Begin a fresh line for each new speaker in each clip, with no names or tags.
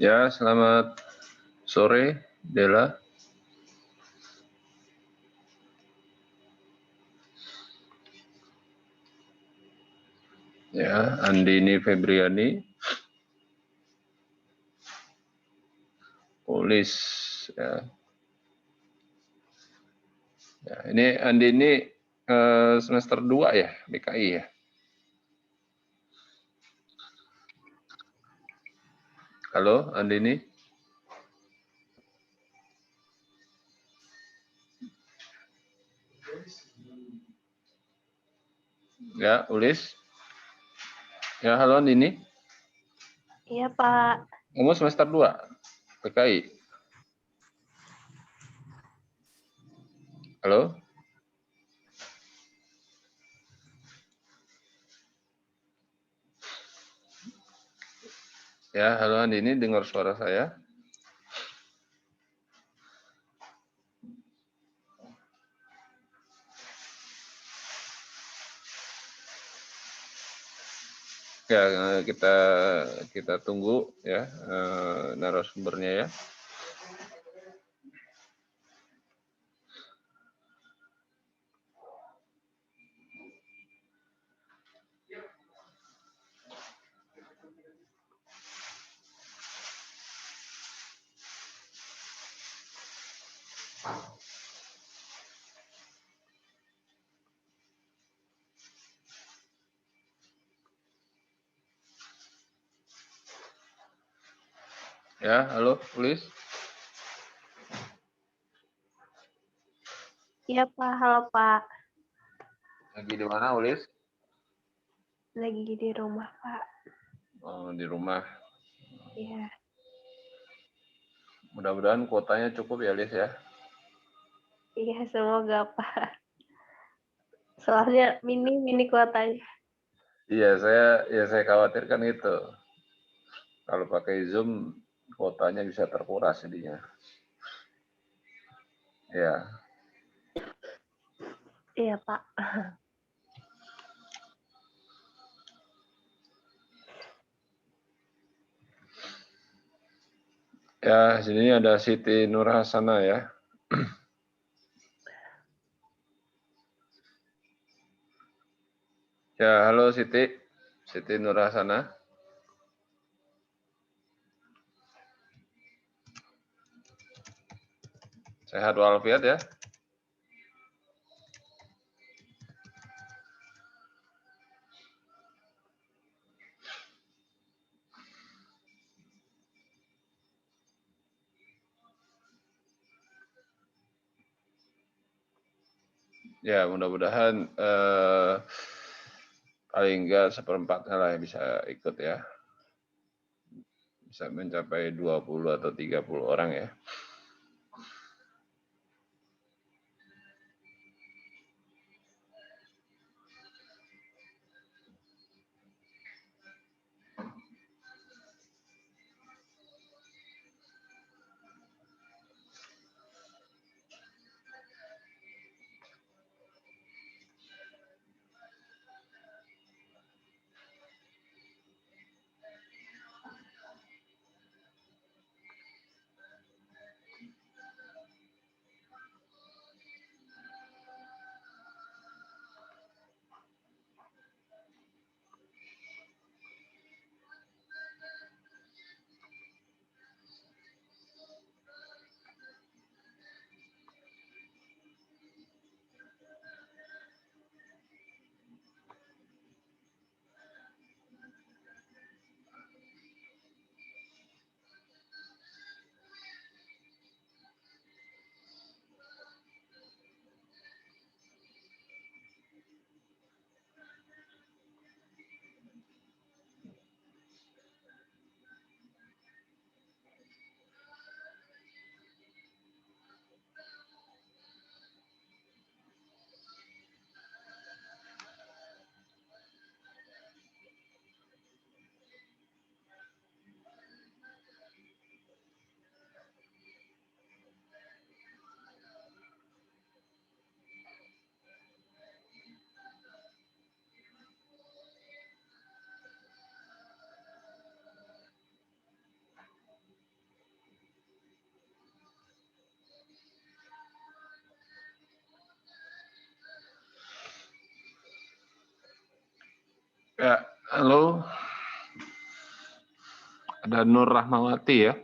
Ya, selamat sore, Dela. Ya, Andini Febriani. Polis. Ya. Ya, ini Andini semester 2 ya, BKI ya. Halo, Andini. Ya, Ulis. Ya, halo Andini.
Iya, Pak.
Kamu semester 2, BKI. Halo. Ya, halo Andini, dengar suara saya? Ya, kita tunggu ya narasumbernya ya. Ya, halo, Ulis.
Iya, Pak. Halo, Pak.
Lagi di mana, Ulis?
Lagi di rumah, Pak.
Oh, di rumah.
Iya.
Mudah-mudahan kuotanya cukup ya, Lis ya.
Iya, semoga, Pak. Soalnya mini kuotanya.
Iya, saya khawatirkan itu. Kalau pakai Zoom, kuotanya bisa terkuras jadinya. Ya.
Iya, Pak.
Ya, sini ada Siti Nurhasana ya. Ya, halo Siti. Siti Nurhasana. Sehat walafiat ya. Ya, mudah-mudahan paling enggak seperempatnya lah yang bisa ikut ya. Bisa mencapai 20 atau 30 orang ya. Ya, halo. Ada Nur Rahmawati ya.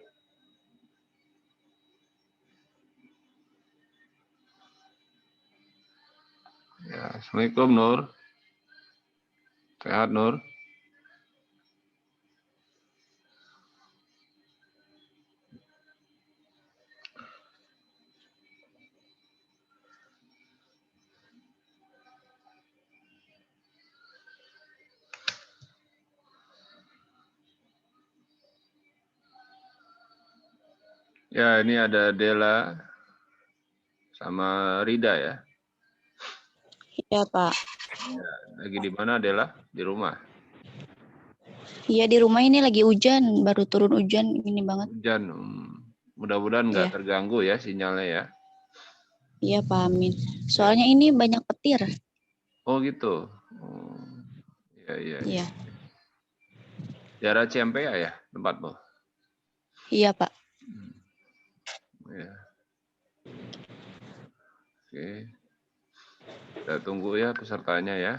Ya, Assalamualaikum Nur. Sehat Nur. Ya, ini ada Dela sama Rida ya.
Iya, Pak.
Ya, lagi di mana Dela? Di rumah.
Iya, di rumah ini lagi hujan, baru turun hujan ini banget.
Hujan. Mudah-mudahan nggak
Iya.
terganggu ya sinyalnya ya.
Iya, Pak Amin. Soalnya ini banyak petir.
Oh gitu. Iya, iya.
Iya.
Daerah Ciampea ya tempatmu?
Iya, Pak.
Ya. Oke. Kita tunggu ya pesertanya ya.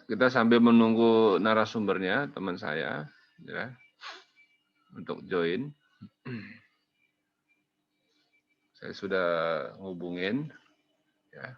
Kita sambil menunggu narasumbernya, teman saya, ya, untuk join. Saya sudah ngubungin, ya.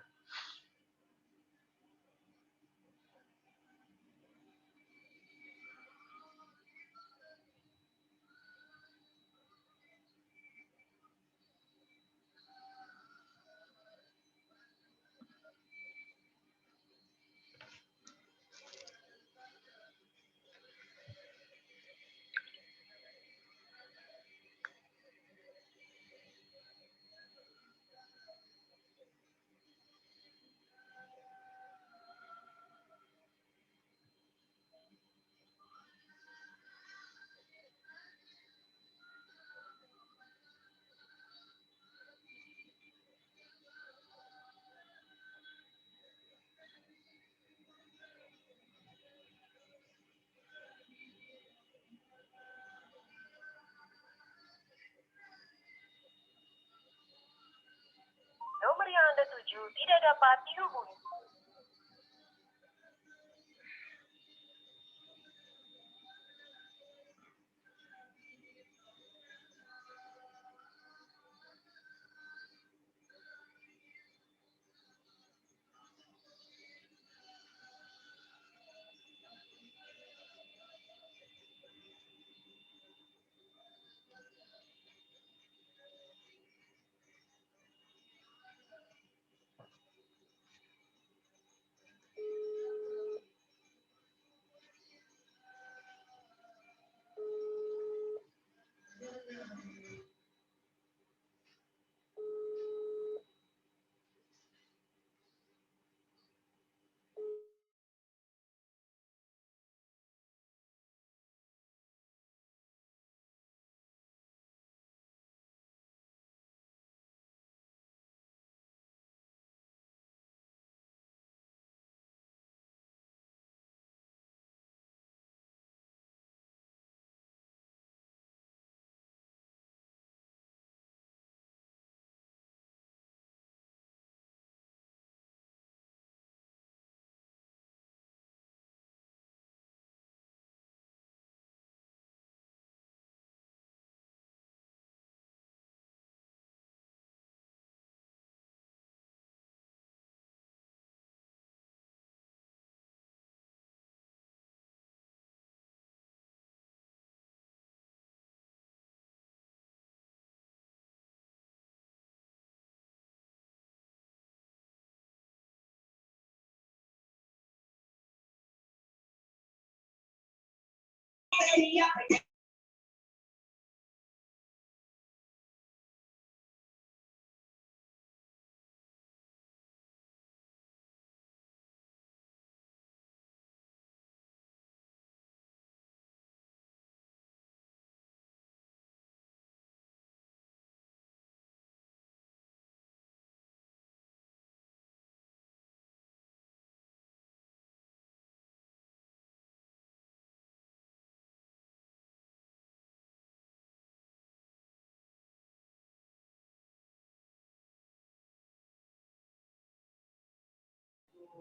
Nomor yang Anda tuju tidak dapat dihubungi.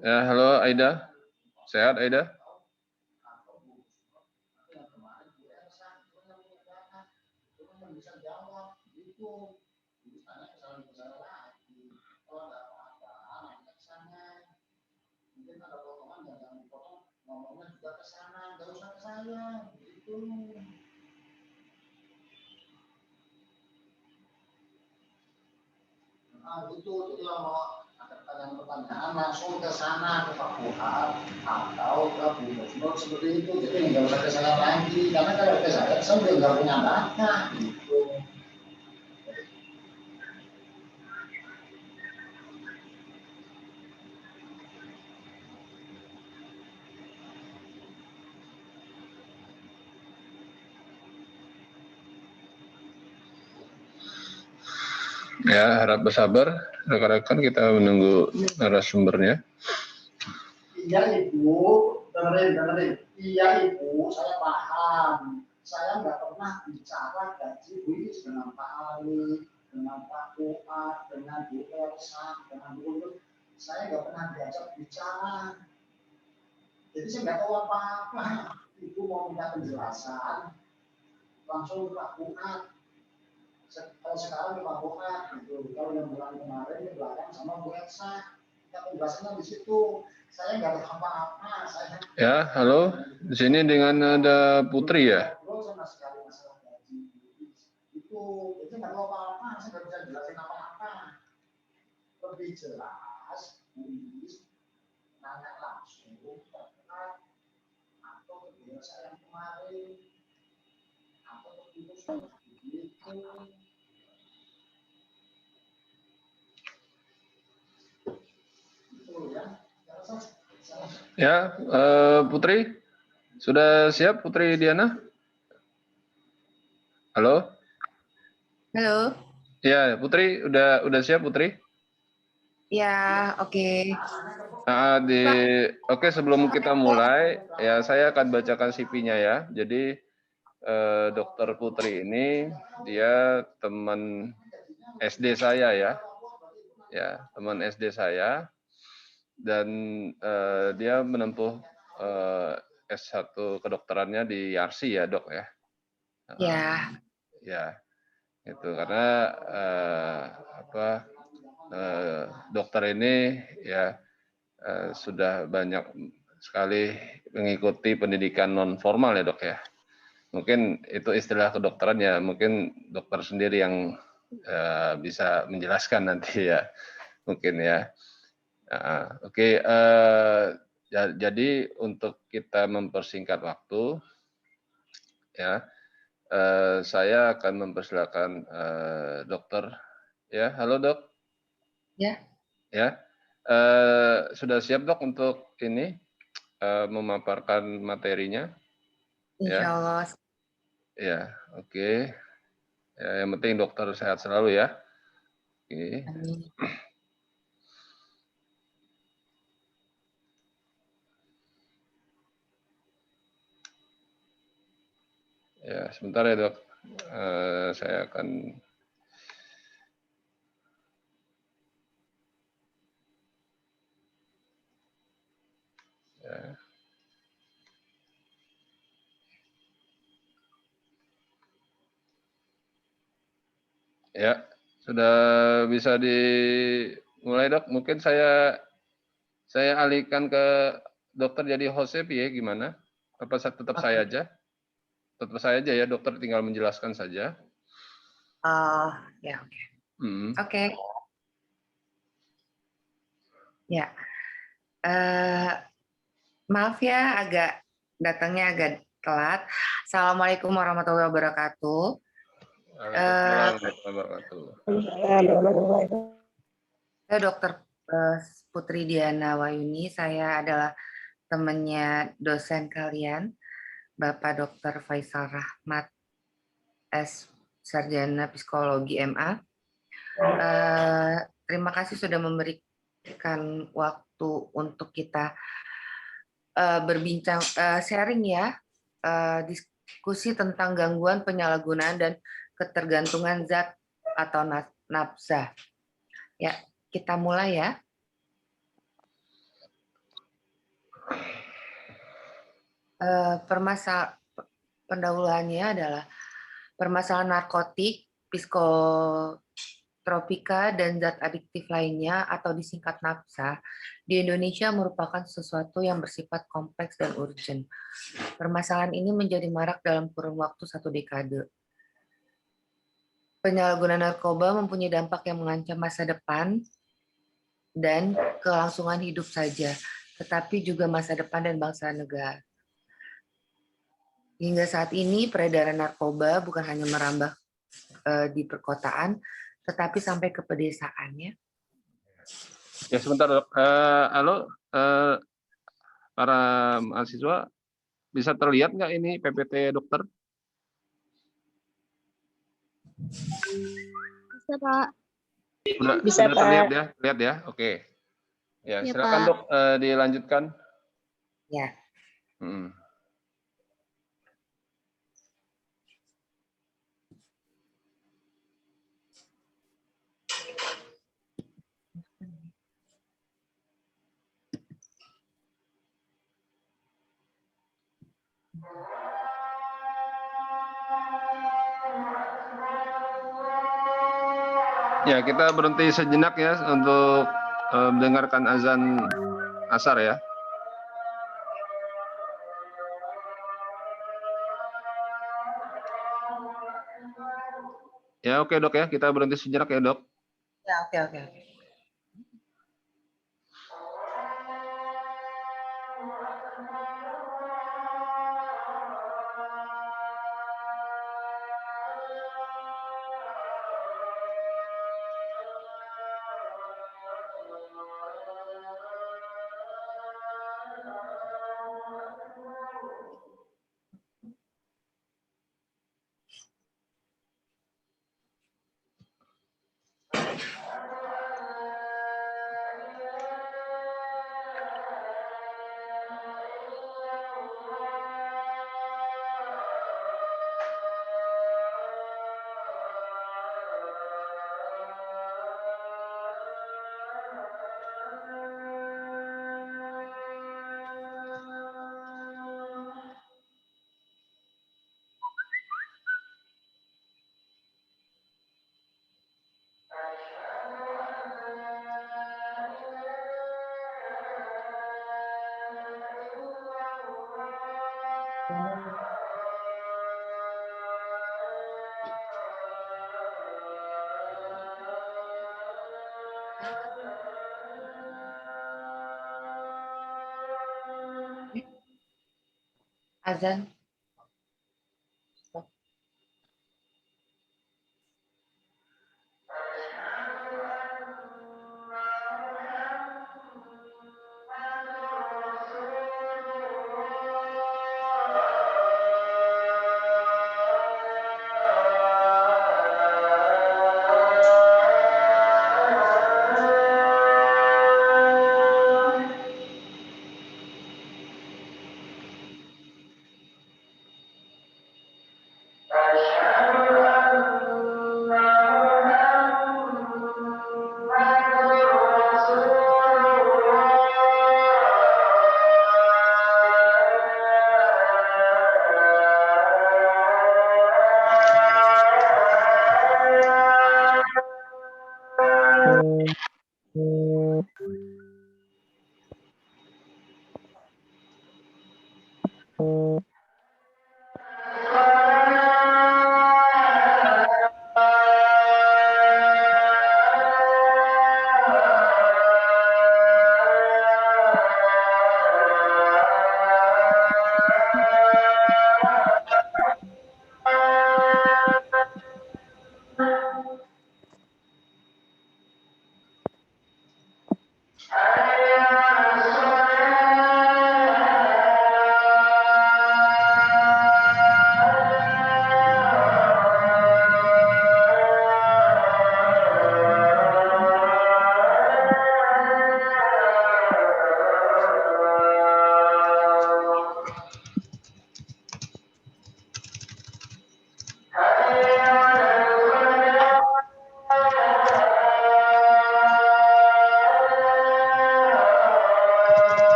Ya, halo Aida. Sehat, Aida?
Nah, itu jadi kalau ada pertanyaan langsung ke sana ke Pak Fuad atau ke Bu Gubernur seperti itu. Jadi nggak usah ke saya lagi karena kalau ke saya udah nggak punya data gitu.
Ya, harap bersabar. Rekan-rekan kita menunggu narasumbernya.
Iya Ibu, dengerin. Iya Ibu, saya paham. Saya nggak pernah bicara gaji Bu Iis dengan Pak Ali, dengan Pak Fuad, dengan Bu Elsa, dengan Bu Lulu. Saya nggak pernah diajak bicara. Jadi saya nggak tahu apa-apa. Ibu mau minta penjelasan, langsung ke Pak Fuad. Kalau sekarang ke Pak Fuad, gitu. Kalau yang bulan kemarin di belakang sama Bu Elsa. Penjelasannya di situ. Saya nggak tahu apa-apa.
Ya, halo. Di sini dengan ada Putri ya.
Sama sekali masalah gaji itu nggak tahu apa-apa. Saya nggak bisa jelasin apa-apa. Lebih jelas, Buis nanya langsung terkait atau kebiasaan saya yang kemarin atau keputusan begitu. Itu ya.
Ya, Putri, sudah siap Putri Diana? Halo?
Halo.
Ya, Putri, udah siap Putri?
Ya, oke.
Oke, sebelum kita mulai, ya saya akan bacakan CV-nya ya. Jadi Dokter Putri ini dia teman SD saya ya. Ya, teman SD saya. Dan dia menempuh S1 kedokterannya di Yarsi ya, Dok ya.
Ya.
Ya, itu karena dokter ini ya sudah banyak sekali mengikuti pendidikan non formal ya, Dok ya. Mungkin itu istilah kedokteran ya, mungkin dokter sendiri yang bisa menjelaskan nanti ya, mungkin ya. Oke, jadi untuk kita mempersingkat waktu, ya, saya akan mempersilakan dokter. Ya, halo dok.
Ya.
Ya, sudah siap dok untuk ini memaparkan materinya?
Insya Allah.
Ya, oke. Ya, yang penting dokter sehat selalu ya. Oke.
Amin.
Ya, sebentar ya dok. Saya akan ya, sudah bisa dimulai dok. Mungkin saya alihkan ke dokter jadi hostnya ya gimana? Apa tetap saya aja? Tetap saya aja ya, dokter tinggal menjelaskan saja.
Ya, oke. Oke. Ya. Maaf ya, datangnya agak telat. Assalamualaikum warahmatullahi wabarakatuh. Saya Dokter Putri Diana Wayuni. Saya adalah temannya dosen kalian, Bapak Dr. Faisal Rahmat, S. Sarjana Psikologi MA. Terima kasih sudah memberikan waktu untuk kita berbincang, sharing ya, diskusi tentang gangguan penyalahgunaan dan ketergantungan zat atau nafsa. Ya, kita mulai ya. Pendahuluannya adalah permasalahan narkotik, psikotropika, dan zat adiktif lainnya atau disingkat NAPSA di Indonesia merupakan sesuatu yang bersifat kompleks dan urgent. Permasalahan ini menjadi marak dalam kurun waktu 1 dekade. Penyalahgunaan narkoba mempunyai dampak yang mengancam masa depan dan kelangsungan hidup saja, tetapi juga masa depan dan bangsa negara. Hingga saat ini peredaran narkoba bukan hanya merambah di perkotaan, tetapi sampai ke pedesaan ya.
Ya sebentar dok. Halo para mahasiswa, bisa terlihat nggak ini PPT dokter?
Bisa, Pak.
Bisa,
sudah
Pak.
terlihat ya? Lihat ya? Oke. Ya,
Ya,
silakan
Pak.
dok, dilanjutkan.
Ya.
Hmm. Ya, kita berhenti sejenak ya untuk mendengarkan azan asar ya. Ya, oke dok ya, kita berhenti sejenak ya dok.
Ya, oke. Azan.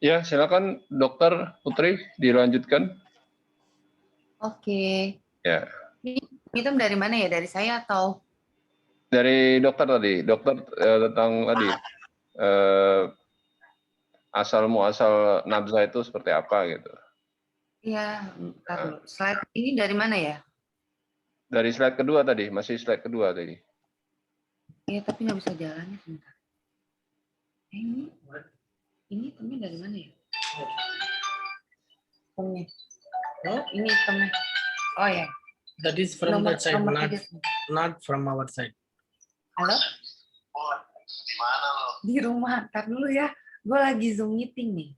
Ya, silakan Dokter Putri dilanjutkan.
Oke.
Ya,
Ini hitam dari mana ya? Dari saya atau?
dari dokter tadi, dokter tentang tadi asal muasal nafsa itu seperti apa gitu.
Iya, bentar dulu. Slide ini dari mana ya?
Dari slide kedua tadi, masih slide kedua tadi.
Iya, tapi nggak bisa jalannya sebentar. Ini hitamnya dari mana ya? Hitamnya. Oh, ini hitamnya. Oh ya.
That is from
Nomor-
that side,
nomor
not
tiga.
not from our side.
Halo? Di rumah. Ntar dulu ya. Gue lagi Zoom meeting nih.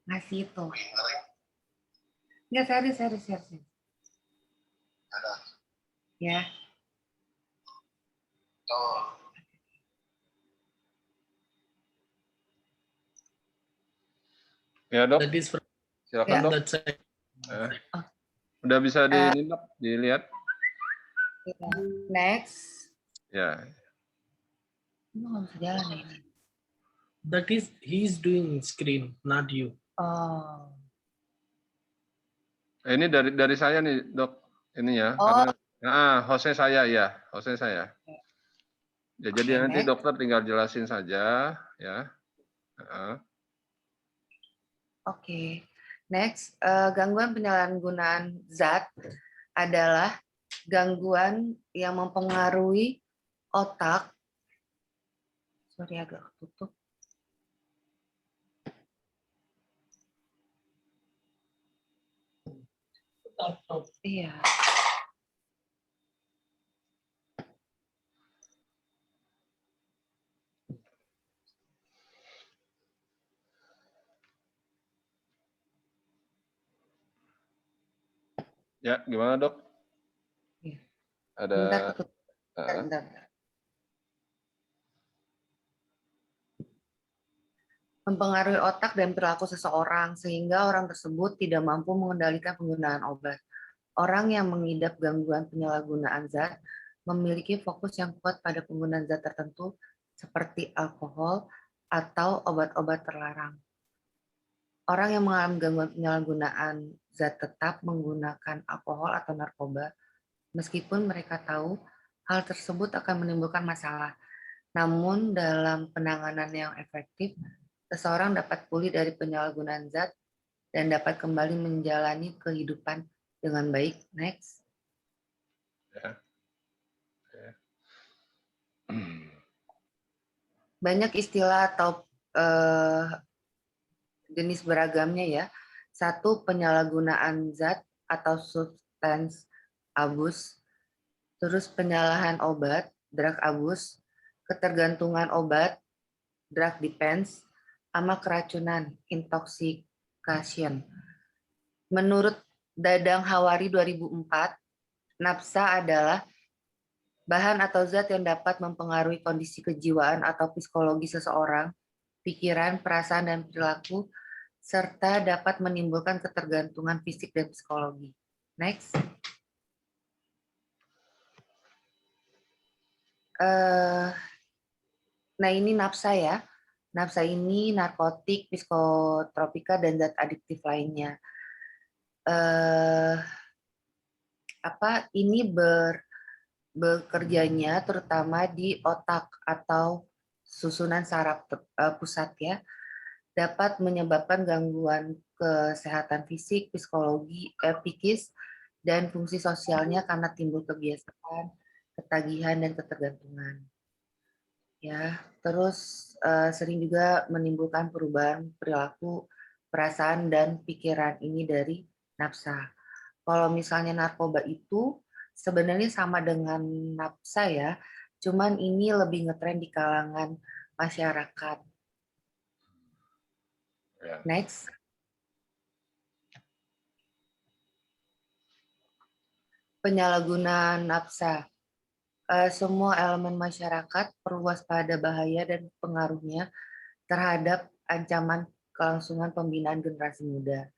Ngasih itu. Nggak, serius. Ya.
Ya dok,
That is from
silakan dok.
that side.
Udah bisa dilihat.
Next.
Ya,
Ini nggak bisa jalan ya ini.
That is he is doing screen, not you.
Oh.
ini dari saya nih dok, ini ya.
Oh.
Karena, hostnya saya ya, hostnya saya. Ya, jadi
Oke,
nanti
next.
dokter tinggal jelasin saja, ya.
Oke. Next, gangguan penyalahgunaan zat adalah gangguan yang mempengaruhi otak. Sorry, agak tutup. Iya.
Ya, gimana dok?
Iya.
Ada.
Bentar, tutup. Bentar. Mempengaruhi otak dan perilaku seseorang sehingga orang tersebut tidak mampu mengendalikan penggunaan obat. Orang yang mengidap gangguan penyalahgunaan zat memiliki fokus yang kuat pada penggunaan zat tertentu seperti alkohol atau obat-obat terlarang. Orang yang mengalami gangguan penyalahgunaan zat tetap menggunakan alkohol atau narkoba meskipun mereka tahu hal tersebut akan menimbulkan masalah. Namun dalam penanganan yang efektif, seseorang dapat pulih dari penyalahgunaan zat dan dapat kembali menjalani kehidupan dengan baik. Next.
Ya.
Banyak istilah atau jenis beragamnya ya. Satu, penyalahgunaan zat atau substance abuse. Terus penyalahan obat, drug abuse. Ketergantungan obat, drug dependence. Sama keracunan, intoxication. Menurut Dadang Hawari 2004, nafsa adalah bahan atau zat yang dapat mempengaruhi kondisi kejiwaan atau psikologi seseorang, pikiran, perasaan, dan perilaku, serta dapat menimbulkan ketergantungan fisik dan psikologi. Next. Nah, ini nafsa ya. Nafsa ini narkotik, psikotropika, dan zat adiktif lainnya. Ini bekerjanya terutama di otak atau susunan saraf pusat ya, dapat menyebabkan gangguan kesehatan fisik, psikologi, psikis, dan fungsi sosialnya karena timbul kebiasaan, ketagihan, dan ketergantungan. Ya, terus sering juga menimbulkan perubahan perilaku, perasaan, dan pikiran ini dari nafsa. Kalau misalnya narkoba itu sebenarnya sama dengan nafsa ya, cuman ini lebih ngetren di kalangan masyarakat. Next. Penyalahgunaan nafsa. Semua elemen masyarakat perlu waspada bahaya dan pengaruhnya terhadap ancaman kelangsungan pembinaan generasi muda.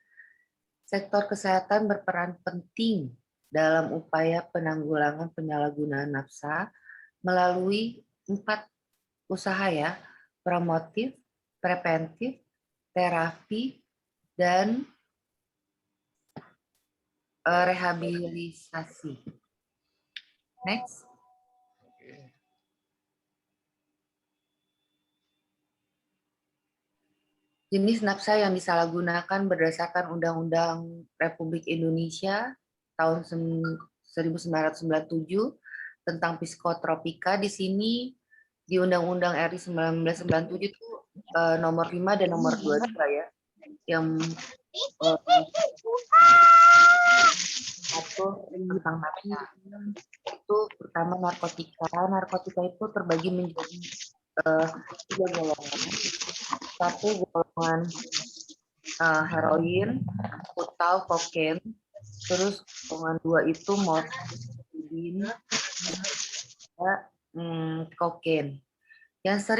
Sektor kesehatan berperan penting dalam upaya penanggulangan penyalahgunaan nafsa melalui 4 usaha ya, promotif, preventif, terapi, dan rehabilitasi. Next.
Oke.
Jenis napsa yang disalahgunakan berdasarkan Undang-Undang Republik Indonesia tahun 1997 tentang psikotropika. Di sini di Undang-Undang RI 1997 itu nomor 5 dan nomor 22 ya, yang atur tentang napsa. Itu pertama narkotika. Narkotika itu terbagi menjadi 3 golongan. Satu golongan heroin atau kokain, terus golongan 2 itu morfin, kokain. Yang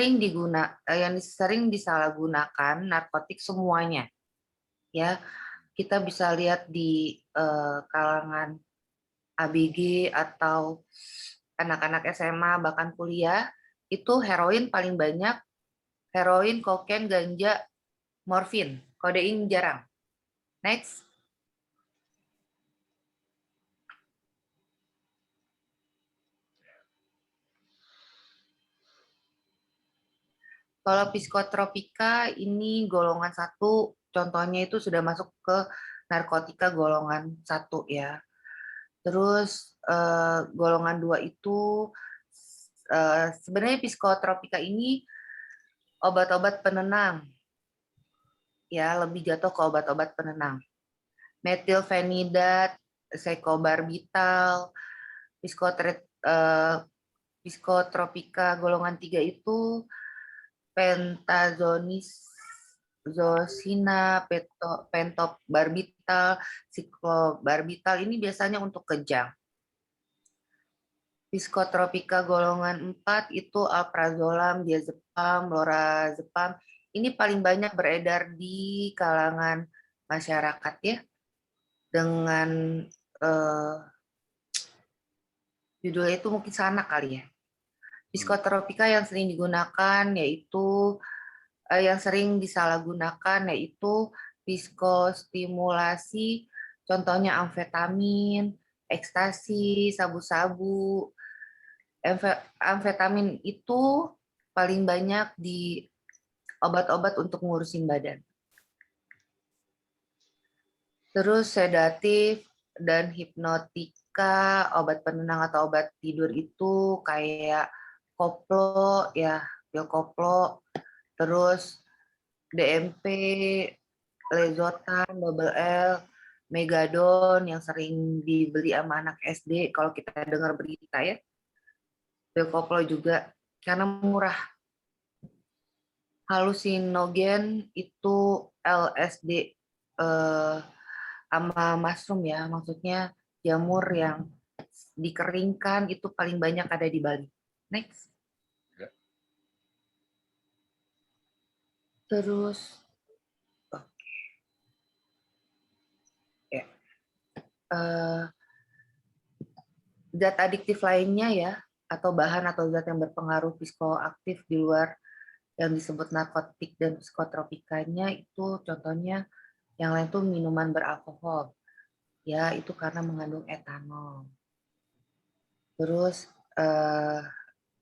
sering disalahgunakan narkotik semuanya, ya. Kita bisa lihat di kalangan ABG atau anak-anak SMA bahkan kuliah, itu heroin paling banyak. Heroin, kokain, ganja, morfin. Kodein jarang. Next. Kalau psikotropika ini golongan 1, contohnya itu sudah masuk ke narkotika golongan 1 ya. Terus golongan 2 itu sebenarnya psikotropika ini obat-obat penenang. Ya, lebih jatuh ke obat-obat penenang. Metilfenidat, sekobarbital, psikotropika golongan 3 itu pentazocina, pentobarbital, siklobarbital, ini biasanya untuk kejang. Psikotropika golongan 4 itu alprazolam, diazepam, lorazepam. Ini paling banyak beredar di kalangan masyarakat ya. Dengan judulnya itu mungkin sana kali ya. Psikotropika yang sering digunakan yaitu yang sering disalahgunakan yaitu psikostimulasi, contohnya amfetamin, ekstasi, sabu-sabu. Amfetamin itu paling banyak di obat-obat untuk ngurusin badan. Terus sedatif dan hipnotika, obat penenang atau obat tidur itu kayak koplo ya, pil koplo, terus DMP, lezotan, double L, megadon yang sering dibeli sama anak SD kalau kita dengar berita ya. Pil koplo juga karena murah. Halusinogen itu LSD sama mushroom ya, maksudnya jamur yang dikeringkan itu paling banyak ada di Bali. Next. Terus, ya. Zat adiktif lainnya ya, atau bahan atau zat yang berpengaruh psikoaktif di luar yang disebut narkotik dan psikotropikanya itu contohnya yang lain tuh minuman beralkohol. Ya, itu karena mengandung etanol. Terus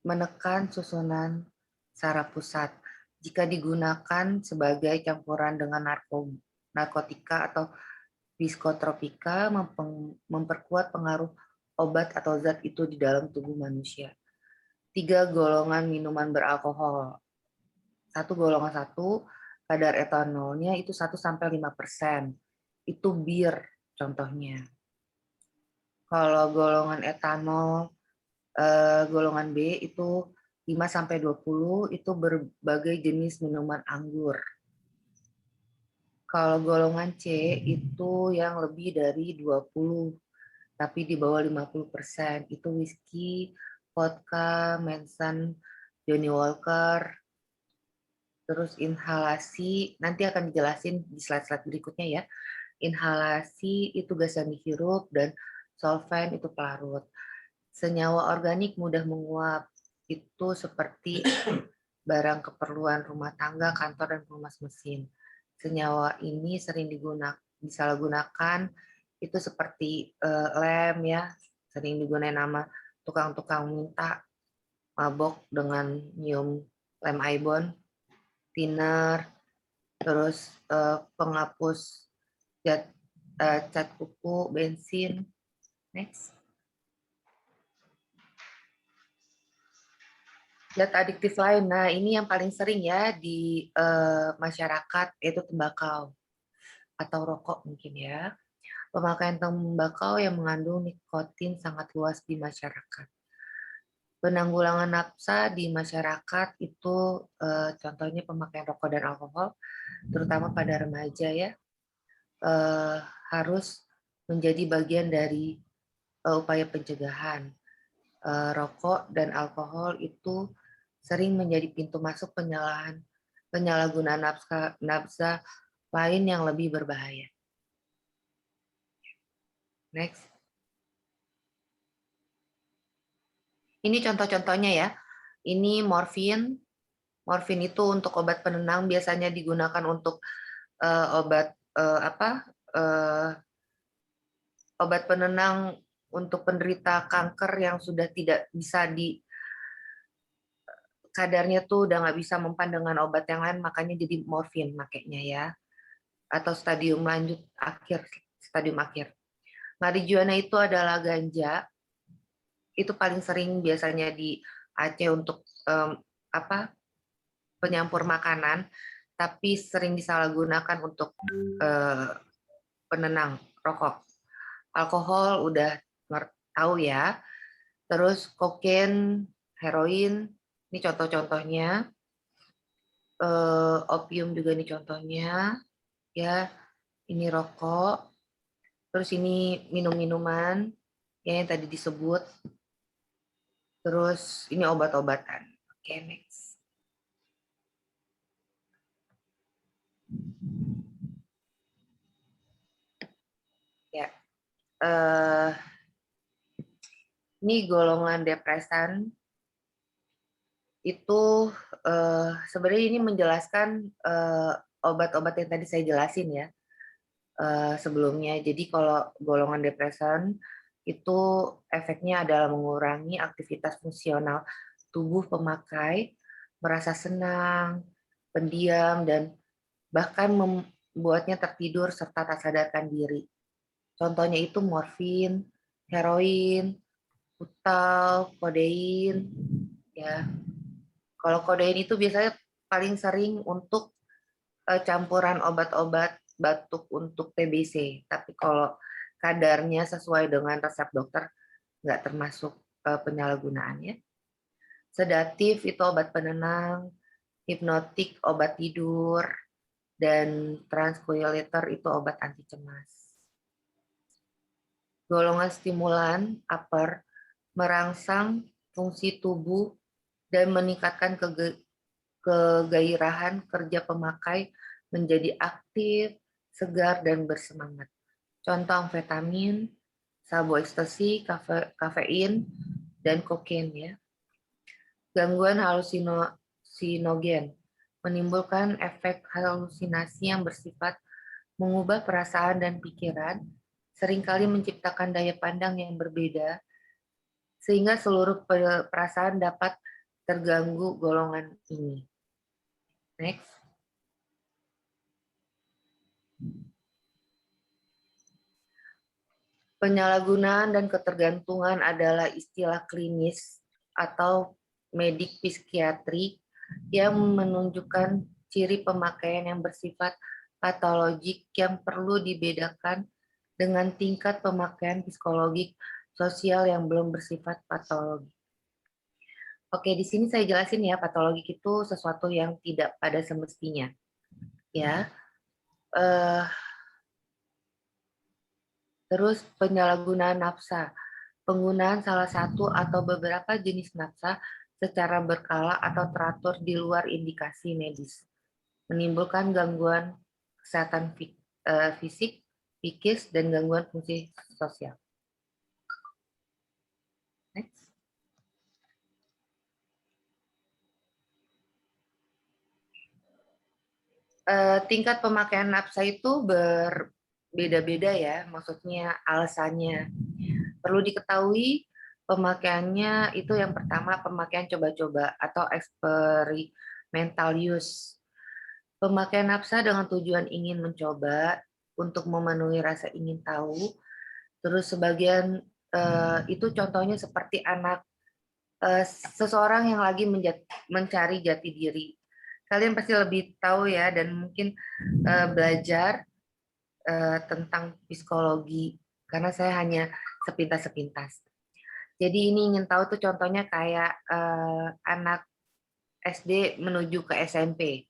menekan susunan saraf pusat. Jika digunakan sebagai campuran dengan narkotika atau psikotropika memperkuat pengaruh obat atau zat itu di dalam tubuh manusia. 3 golongan minuman beralkohol. 1 golongan 1 kadar etanolnya itu 1-5%. Itu bir contohnya. Kalau golongan etanol golongan B itu 5-20 itu berbagai jenis minuman anggur. Kalau golongan C itu yang lebih dari 20 tapi di bawah 50%. Itu whisky, vodka, Manson, Johnny Walker, terus inhalasi, nanti akan dijelasin di slide-slide berikutnya ya. Inhalasi itu gas yang dihirup dan solvent itu pelarut. Senyawa organik mudah menguap, itu seperti barang keperluan rumah tangga, kantor, dan pelumas mesin. senyawa ini sering disalahgunakan, itu seperti lem ya, sering digunakan nama tukang-tukang minta mabok dengan nyium lem Ibon, thinner, terus penghapus cat kuku, bensin. Next. Zat adiktif lain, nah ini yang paling sering ya di masyarakat, yaitu tembakau atau rokok mungkin ya. Pemakaian tembakau yang mengandung nikotin sangat luas di masyarakat. Penanggulangan nafsa di masyarakat itu contohnya pemakaian rokok dan alkohol, terutama pada remaja ya, harus menjadi bagian dari upaya pencegahan. Rokok dan alkohol itu sering menjadi pintu masuk penyalahgunaan nafsa lain yang lebih berbahaya. Next. Ini contoh-contohnya ya. Ini morfin. Morfin itu untuk obat penenang, biasanya digunakan untuk obat penenang untuk penderita kanker yang sudah tidak bisa kadarnya tuh udah nggak bisa mempan dengan obat yang lain, makanya jadi morfin makainya ya, atau stadium akhir. Marijuana itu adalah ganja, itu paling sering biasanya di Aceh untuk penyampur makanan, tapi sering disalahgunakan untuk penenang rokok. Alkohol udah tahu ya. Terus kokain, heroin, ini contoh-contohnya. Opium juga ini contohnya. Ya, ini rokok. Terus ini minum-minuman ya, yang tadi disebut. Terus ini obat-obatan. Oke, next. Ya. Ini golongan depresan. Itu sebenarnya ini menjelaskan obat-obat yang tadi saya jelasin ya sebelumnya. Jadi kalau golongan depresan itu efeknya adalah mengurangi aktivitas fungsional tubuh pemakai, merasa senang, pendiam, dan bahkan membuatnya tertidur serta tak sadarkan diri. Contohnya itu morfin, heroin, putal, kodein, ya. Kalau kodein itu biasanya paling sering untuk campuran obat-obat batuk untuk TBC. Tapi kalau kadarnya sesuai dengan resep dokter, nggak termasuk penyalahgunaannya. Sedatif itu obat penenang, hipnotik obat tidur, dan tranquilizer itu obat anti cemas. Golongan stimulan upper merangsang fungsi tubuh dan meningkatkan kegairahan kerja pemakai menjadi aktif, segar, dan bersemangat. Contoh amfetamin, sabu ekstasi, kafein, dan kokain ya. Gangguan halusinogen menimbulkan efek halusinasi yang bersifat mengubah perasaan dan pikiran, seringkali menciptakan daya pandang yang berbeda, sehingga seluruh perasaan dapat terganggu golongan ini. Next. Penyalahgunaan dan ketergantungan adalah istilah klinis atau medik psikiatri yang menunjukkan ciri pemakaian yang bersifat patologik yang perlu dibedakan dengan tingkat pemakaian psikologik sosial yang belum bersifat patologik. Oke, di sini saya jelasin ya, patologik itu sesuatu yang tidak pada semestinya. Ya. Terus penyalahgunaan nafsa. Penggunaan salah satu atau beberapa jenis nafsa secara berkala atau teratur di luar indikasi medis. Menimbulkan gangguan kesehatan fisik, psikis, dan gangguan fungsi sosial. Next. tingkat pemakaian nafsa itu berbeda-beda ya, maksudnya alasannya. Perlu diketahui pemakaiannya itu yang pertama pemakaian coba-coba atau experimental use. Pemakaian nafsa dengan tujuan ingin mencoba untuk memenuhi rasa ingin tahu. Terus sebagian itu contohnya seperti anak seseorang yang lagi mencari jati diri. Kalian pasti lebih tahu ya dan mungkin belajar tentang psikologi karena saya hanya sepintas-sepintas. Jadi ini ingin tahu tuh contohnya kayak anak SD menuju ke SMP.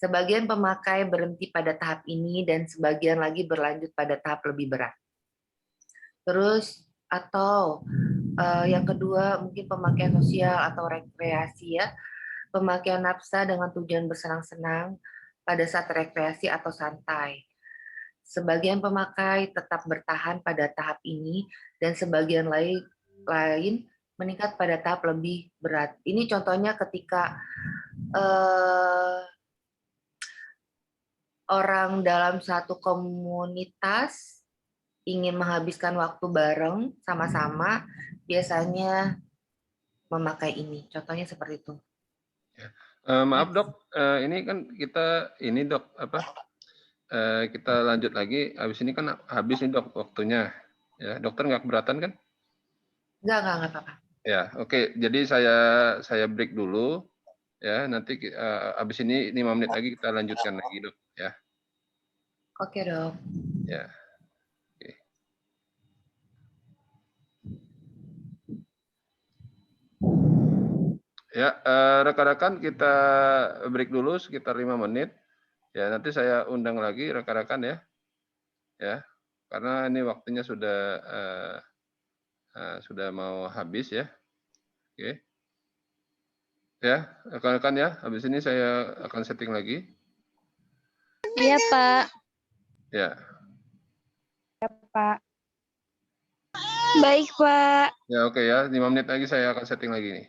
Sebagian pemakai berhenti pada tahap ini dan sebagian lagi berlanjut pada tahap lebih berat. Terus atau yang kedua mungkin pemakaian sosial atau rekreasi ya. Pemakaian nafsa dengan tujuan bersenang-senang pada saat rekreasi atau santai. Sebagian pemakai tetap bertahan pada tahap ini dan sebagian lain meningkat pada tahap lebih berat. Ini contohnya ketika orang dalam satu komunitas ingin menghabiskan waktu bareng sama-sama, biasanya memakai ini. Contohnya seperti itu.
Maaf dok, ini kan kita ini dok kita lanjut lagi. Habis ini kan habis nih dok waktunya. Ya, dokter nggak keberatan kan?
Enggak apa-apa.
Ya, oke. Jadi saya break dulu. Ya, nanti habis ini 5 menit lagi kita lanjutkan lagi dok. Ya.
Oke dok.
Ya. Ya, rekan-rekan kita break dulu sekitar 5 menit. Ya, nanti saya undang lagi rekan-rekan ya. Ya, karena ini waktunya sudah mau habis ya. Oke. Ya, rekan-rekan ya, habis ini saya akan setting lagi.
Iya, Pak.
Ya.
Pak. Baik, Pak.
Ya, oke ya. 5 menit lagi saya akan setting lagi nih.